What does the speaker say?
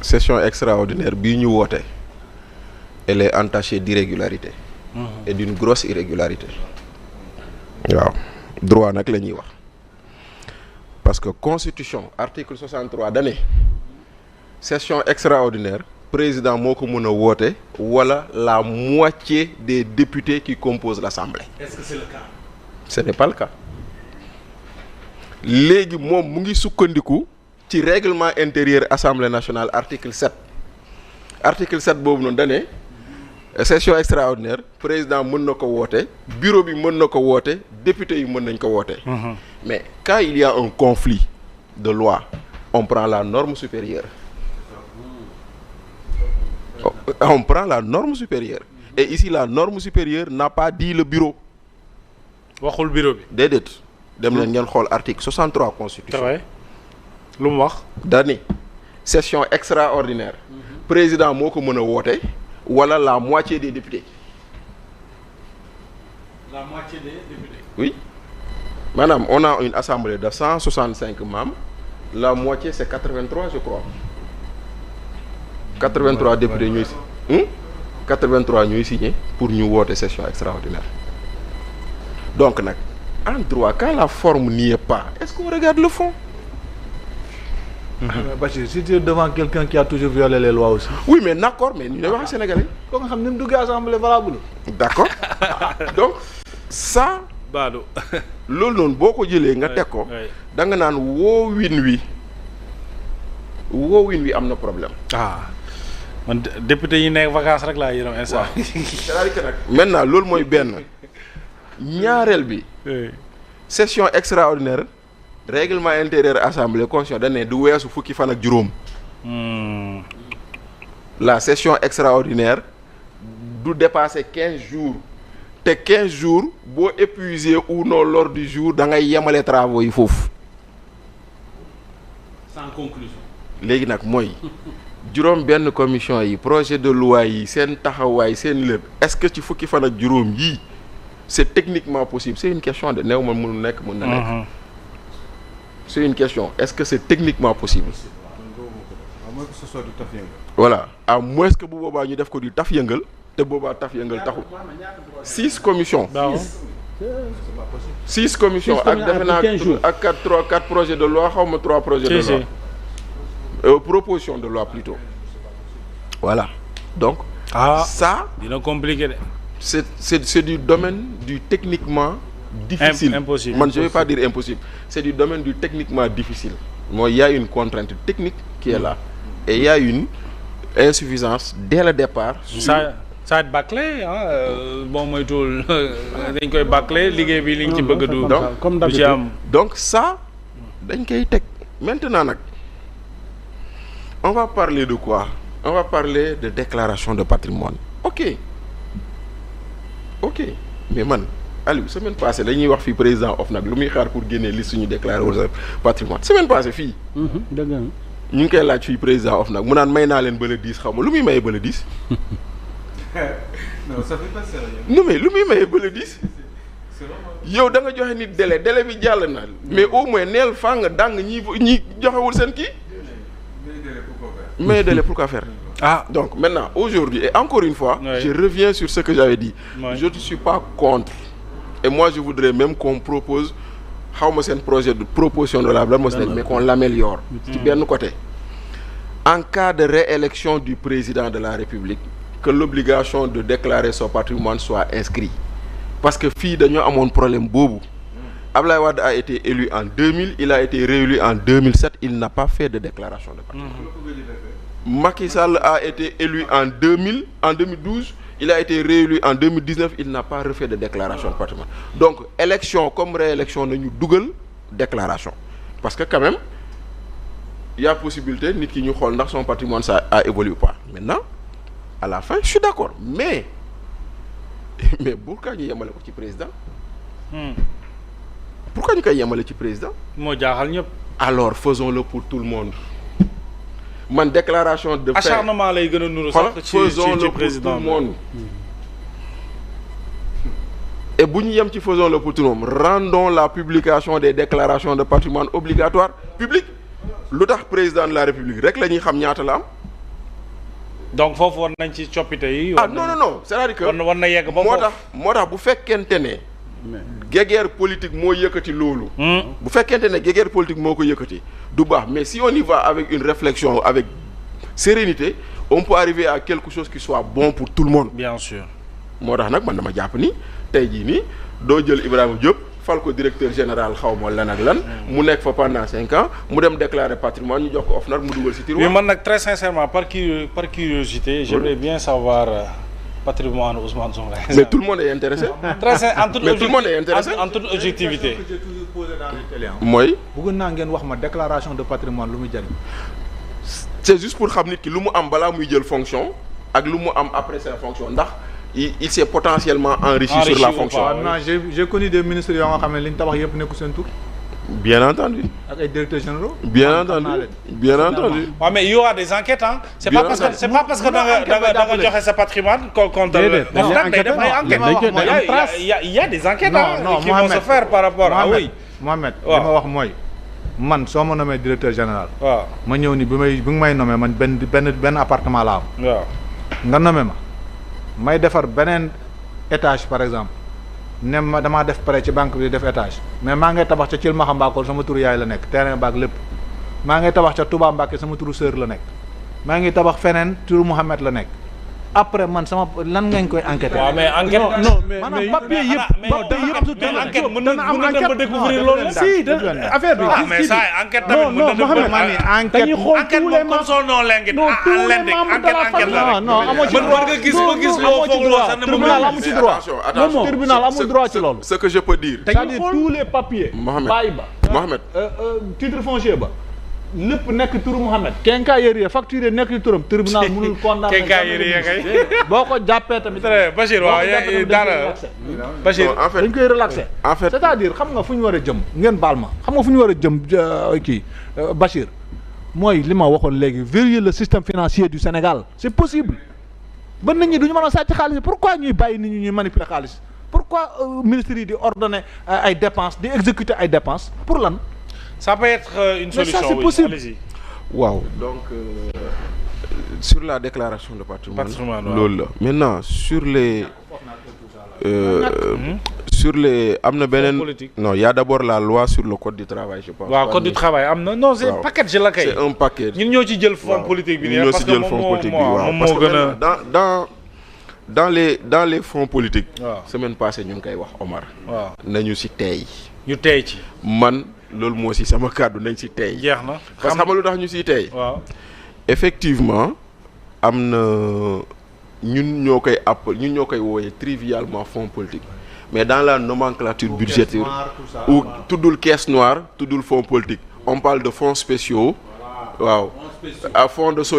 session extraordinaire bii ñu woote elle est entachée d'irrégularité et d'une grosse irrégularité. waaw droit nag la ñuy wax parce que constitution article 63 dane session extraordinaire président moo ko mën a woote wala la moitié des députés qui composent l'assemblée. Est-ce que c'est le cas? Ce n'est pas le cas. léegi moom mu ngi sukkandiku ci règlement intérieur assemblée nationale article 7 article 7 boobu noonu dane session extraordinaire président mën na ko woote bureau bi mën na ko woote député yi mën nañ ko woote. mais quand il y a un conflit de loi on prend la norme supérieure. On prend la norme supérieure et ici la norme supérieure n'a pas dit le bureau. waxul bureau bi. déedéet dem leen ngeen xool article 63 constitution. lu mu wax. dani session extraordinaire. président moo ko mën a woote wala la moitié des députés. La moitié des députés. Oui maanaam on a une assemblée de 165 membres la moitié c'est 83 je crois. 83 députés ñooy 83 ñooy signé pour ñu woote session extraordinaire donc nag en droit quand la forme n'y est pas est-ce qu'on regarde le fond? Bachir, si tu es devant quelqu'un qui a toujours violé les lois aussi. Oui mais d'accord mais ñu ne wax sénégalais. ko nga xam ni mu duggee assemblée valable. D'accord donc ça. Badou. loolu noonu boo ko jëlee nga teg ko. da nga naan woowin wi am na problème. man député yi nekk vacances rek laa yërëm instant. c'est-à-dire que nag maintenant loolu mooy benn ñaareel bi. session extraordinaire règlement intérieur assemblée constitution dañ ne du weesu fukki fan ak juróom. la session extraordinaire du dépasser 15 jours te 15 jours boo épuisé ou non l'ordre du jour da ngay yemale travaux yi foofu. sans conclusion. léegi nag mooy. juróom benn commission yi projet de loi yi seen taxawaay seen lépp est-ce que ci fukki fan ak juróom yii c'est techniquement possible c'est une question de néew ma mënul nekk mën na nekk. c'est une question est-ce que c'est techniquement possible. à moins que ce soit du taf yëngal. voilà à moins que bu boobaa ñu def ko du taf yëngal te boobaa taf yëngal taxul. 6 commissions. 6 commissions ak defe naa ak 4 projets de loi xaw ma 3 projets de loi. Proposition de loi plutôt. Voilà. Donc, ça dina compliqué de. C'est du domaine du techniquement difficile. Impossible. Man, je vais pas dire impossible. C'est du domaine du techniquement difficile. Moi, il y a une contrainte technique qui est là. Et il y a une insuffisance dès le départ. Ça va être bâclé bon mooy tool dañ koy bâclé liggéey bi li nga ci bëgg du. comme du ci am. Donc ça dañ koy teg maintenant nag. On va parler de quoi? On va parler de déclaration de patrimoine. Ok mais man Aliou semaine passée dañuy wax fii président OFNAC lu muy xaar pour génne liste suñu déclarer patrimoine semaine passée fii. dëgg la. ñu ngi koy laaj fii président OFNAC mu naan may naa leen ba le 10 xaw ma lu muy mayee ba le 10. non ça fait pas sérieux. non mais lu muy mayee ba le 10. yow da nga joxe nit délai bi jàll na mais au moins neel faa nga dàng ñi joxewul seen kii. Mais délai pourquoi faire? Donc maintenant aujourd'hui et encore une fois je reviens sur ce que j'avais dit. Je ne suis pas contre et moi je voudrais même qu'on propose xaw ma seen projet de proposition de la mais qu'on l'améliore ci benn côté en cas de réélection du président de la République que l'obligation de déclarer son patrimoine soit inscrite parce que fii dañoo amoon problème boobu. Abdoulaye Wade a été élu en 2000, il a été réélu en 2007, il n'a pas fait de déclaration de patrimoine. Macky Sall a été élu en 2012, il a été réélu en 2019, il n'a pas refait de déclaration de patrimoine. Donc, élection comme réélection, nous double déclaration. Parce que quand même, il y a possibilité, nit ki ñu xool ndax son patrimoine ça a évolué ou pas. Maintenant, à la fin, je suis d'accord. Mais pourquoi ñu yemale ko ci président? Pourquoi ñu koy yemale ci président? moo jaaxal ñëpp. Alors faisons-le pour tout le monde. Man déclaration de fait acharnement lay gën a nuru sax ci faisons-le pour tout le monde. Et bu ñu yem ci faisons-le pour tout le monde rendons la publication des déclarations de patrimoine obligatoire public. Lu tax président de la République rek la ñuy xam ñaata la am donc foofu war nañ ci coppite yi. non c'est-à-dire que war na yegg ba moo tax bu fekkente ne. guerre politique moo yëkkati loolu. bu fekkente ne guerre politique moo ko yëkkati du baax mais si on y va avec une réflexion avec sérénité on peut arriver à quelque chose qui soit bon pour tout le monde. bien sûr. moo tax nag man dama jàpp ni tey jii nii doo jël Ibrahima Diop fal ko directeur général xaw ma lan ak lan. mu nekk fa pendant 5 ans mu dem déclarer patrimoine ñu jox ko OFNAC mu dugal ci tiroir. mais man nag très sincèrement par curiosité. j'aimerais bien savoir patrimoine Ousmane Sonko. mais tout le monde est intéressé. tout le monde est intéressé en toute objectivité. que j'ai toujours posé dans les télé. mooy. bëgg naa ngeen wax ma déclaration de patrimoine lu muy jariñ. c'est juste pour xam nit ki lu mu am balaa muy jël fonction ak lu mu am après sa fonction ndax. il s'est potentiellement enrichi sur la fonction. non j'ai connu des ministres yoo nga xam ne li ñu tabax yëpp nekku seen tur. bien entendu. ak ay directeurs généraux. bien entendu. waaw mais il y aura des enquêtes hein. c'est pas parce que da nga joxe sa patrimoine contre. déedéet il y a des enquêtes qui vont se faire par rapport à oui. Mohamed li ma wax mooy man soo ma nommé directeur général. waaw ma ñëw ni bi nga may nommé man benn appartement la am. waaw nga nommé ma. may defar beneen étage par exemple ne ma damaa def prêt ci banque bi def étage mais maa ngay tabax ca Thiel Maxambaakol sama turu yaay la nekk terrain baak lépp maa ngay tabax ca Touba Mbacké sama turu sœur la nekk maa ngi tabax feneen turu Mouhamed la nekk après man sama lan ngeen koy enquêter. waaw mais enquête non maanaam papier yëpp su mais enquête mën na dem ba découvrir loolu. si affaire bi. mais ça enquête tamit mën na dem ba enquête moom comme son nom l'indique enquête la non amoo ci droit nga gis ba gis loo foog loolu sax ne tribunal amu ci droit attention tribunal amul droit ci loolu. ce que je peux dire. c'est-à-dire tous les papiers. Mohamed Mohamed. titre foncier ba. lépp nekk turu Mouhamed. quincaillerie facturé nekk ci turam tribunal mënul condamné. quincaillerie kay. boo ko jàppee tamit. Bachir waaw daanaka Bachir en fait dañ koy relaxé. en fait c'est-à-dire xam nga fu ñu war a jëm. ngeen baal ma xam nga fu ñu war a jëm kii Bachir mooy li ma waxoon léegi verrouiller le système financier du Sénégal c'est possible. ba nit ñi duñu mën a sàcc xaalis pourquoi ñuy bàyyi nit ñi ñuy manipuler xaalis pourquoi ministres yi di ordonner ay dépenses di exécuter ay dépenses pour lan. ça peut être une solution. Mais ça, c'est possible. Allez-y. waaw donc sur la déclaration de patrimoine loolu la maintenant sur les am na beneen non il y a d'abord la loi sur le code du travail je pense. waaw code du travail am na non c'est package la kay. c'est un paquet. ñun ñoo ci jël fonds politique bi ñoo ci jël fonds politique bi waaw parce que dans les fonds politiques. waaw semaine passée ñu ngi koy wax Omar. waaw nañu ci tey. ñu tey ci. man loolu moo ci sama kàddu nañ ci tey. jeex na parce que xam nga lu tax ñu ciy tey. waaw effectivement am na ñun ñoo koy wooyee trivialement fonds politique mais dans la nomenclature budgétaire ou tuddul caisse noire tuddul fonds politique on parle de fonds spéciaux. waaw à fonds de